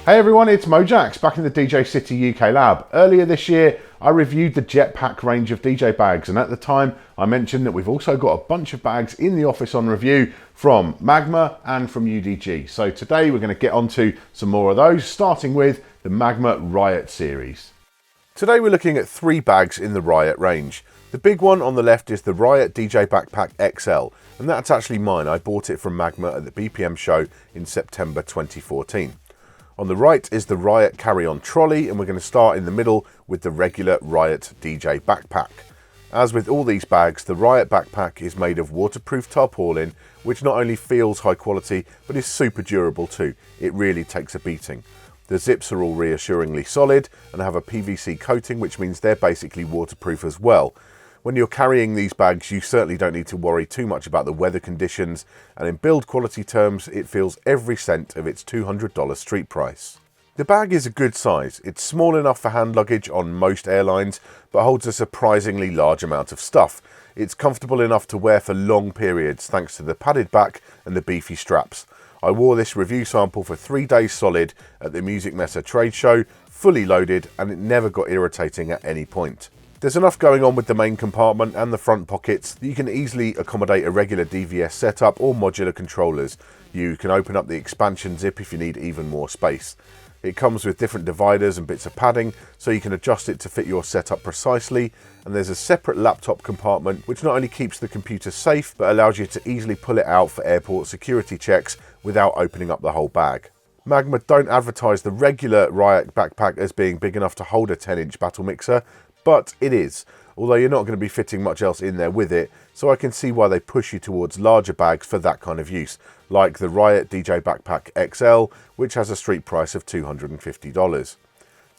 Hey everyone, it's Mojaxx back in the DJ City UK lab. Earlier this year, I reviewed the Jetpack range of DJ bags, and at the time, I mentioned that we've also got a bunch of bags in the office on review from Magma and from UDG. So today we're going to get onto some more of those, starting with the Magma Riot series. Today we're looking at 3 bags in the Riot range. The big one on the left is the Riot DJ Backpack XL, and that's actually mine. I bought it from Magma at the BPM show in September 2014. On the right is the Riot Carry-On Trolley, and we're going to start in the middle with the regular Riot DJ Backpack. As with all these bags, the Riot Backpack is made of waterproof tarpaulin, which not only feels high quality, but is super durable too. It really takes a beating. The zips are all reassuringly solid and have a PVC coating, which means they're basically waterproof as well. When you're carrying these bags, you certainly don't need to worry too much about the weather conditions, and in build quality terms, it feels every cent of its $200 street price. The bag is a good size. It's small enough for hand luggage on most airlines, but holds a surprisingly large amount of stuff. It's comfortable enough to wear for long periods thanks to the padded back and the beefy straps. I wore this review sample for 3 days solid at the Music Messa trade show, fully loaded, and it never got irritating at any point. There's enough going on with the main compartment and the front pockets that you can easily accommodate a regular DVS setup or modular controllers. You can open up the expansion zip if you need even more space. It comes with different dividers and bits of padding, so you can adjust it to fit your setup precisely, and there's a separate laptop compartment which not only keeps the computer safe but allows you to easily pull it out for airport security checks without opening up the whole bag. Magma don't advertise the regular Riot backpack as being big enough to hold a 10-inch battle mixer, but it is, although you're not going to be fitting much else in there with it, so I can see why they push you towards larger bags for that kind of use, like the Riot DJ Backpack XL, which has a street price of $250.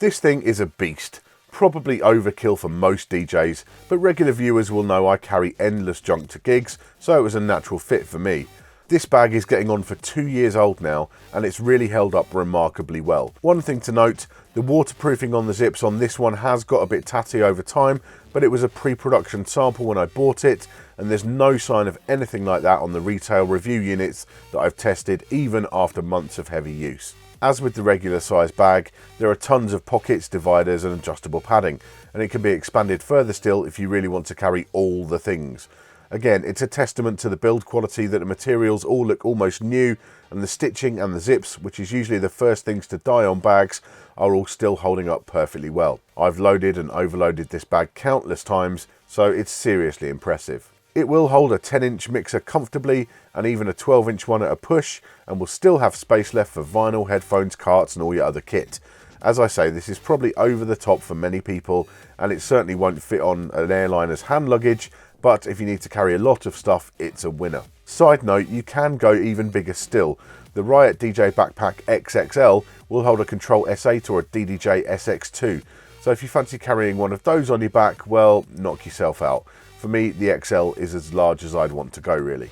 This thing is a beast, probably overkill for most DJs, but regular viewers will know I carry endless junk to gigs, so it was a natural fit for me. This bag is getting on for 2 years old now, and it's really held up remarkably well. One thing to note, the waterproofing on the zips on this one has got a bit tatty over time, but it was a pre-production sample when I bought it, and there's no sign of anything like that on the retail review units that I've tested, even after months of heavy use. As with the regular size bag, there are tons of pockets, dividers and adjustable padding, and it can be expanded further still if you really want to carry all the things. Again, it's a testament to the build quality that the materials all look almost new, and the stitching and the zips, which is usually the first things to die on bags, are all still holding up perfectly well. I've loaded and overloaded this bag countless times, so it's seriously impressive. It will hold a 10-inch mixer comfortably, and even a 12-inch one at a push, and will still have space left for vinyl, headphones, carts and all your other kit. As I say, this is probably over the top for many people, and it certainly won't fit on an airliner's hand luggage, but if you need to carry a lot of stuff, it's a winner. Side note, you can go even bigger still. The Riot DJ Backpack XXL will hold a Control S8 or a DDJ SX2, so if you fancy carrying one of those on your back, well, knock yourself out. For me, the XL is as large as I'd want to go, really.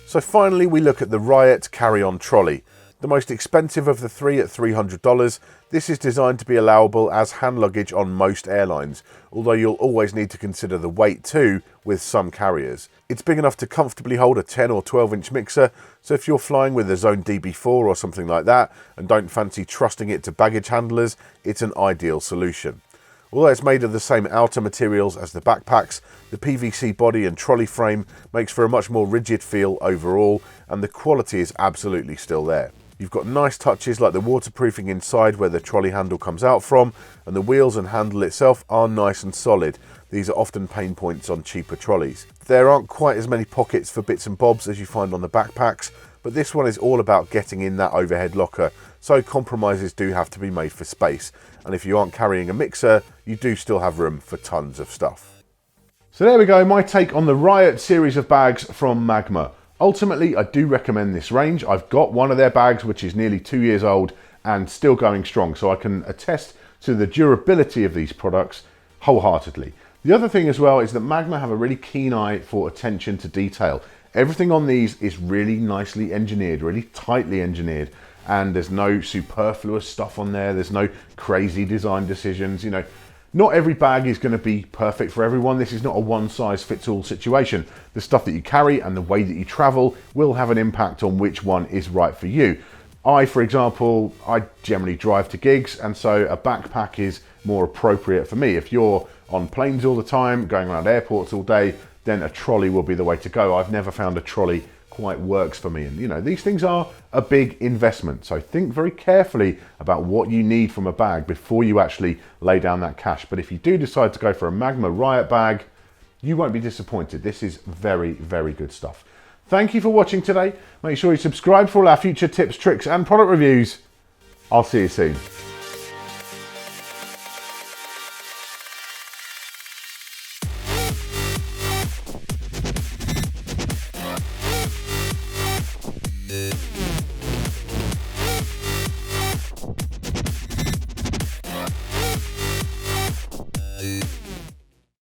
So finally, we look at the Riot Carry-On Trolley. The most expensive of the 3 at $300, this is designed to be allowable as hand luggage on most airlines, although you'll always need to consider the weight too with some carriers. It's big enough to comfortably hold a 10 or 12-inch mixer, so if you're flying with a Zone DB4 or something like that and don't fancy trusting it to baggage handlers, it's an ideal solution. Although it's made of the same outer materials as the backpacks, the PVC body and trolley frame makes for a much more rigid feel overall, and the quality is absolutely still there. You've got nice touches like the waterproofing inside where the trolley handle comes out from, and the wheels and handle itself are nice and solid. These are often pain points on cheaper trolleys. There aren't quite as many pockets for bits and bobs as you find on the backpacks, but this one is all about getting in that overhead locker, so compromises do have to be made for space, and if you aren't carrying a mixer, you do still have room for tons of stuff. So there we go, my take on the Riot series of bags from Magma. Ultimately, I do recommend this range. I've got one of their bags which is nearly 2 years old and still going strong, so I can attest to the durability of these products wholeheartedly. The other thing as well is that Magma have a really keen eye for attention to detail. Everything on these is really nicely engineered, really tightly engineered, and there's no superfluous stuff on there. There's no crazy design decisions, you know. Not every bag is going to be perfect for everyone. This is not a one-size-fits-all situation. The stuff that you carry and the way that you travel will have an impact on which one is right for you. For example, I generally drive to gigs, and so a backpack is more appropriate for me. If you're on planes all the time, going around airports all day, then a trolley will be the way to go. I've never found a trolley quite works for me. And you know, these things are a big investment. So think very carefully about what you need from a bag before you actually lay down that cash. But if you do decide to go for a Magma Riot bag, you won't be disappointed. This is very, very good stuff. Thank you for watching today. Make sure you subscribe for all our future tips, tricks, and product reviews. I'll see you soon.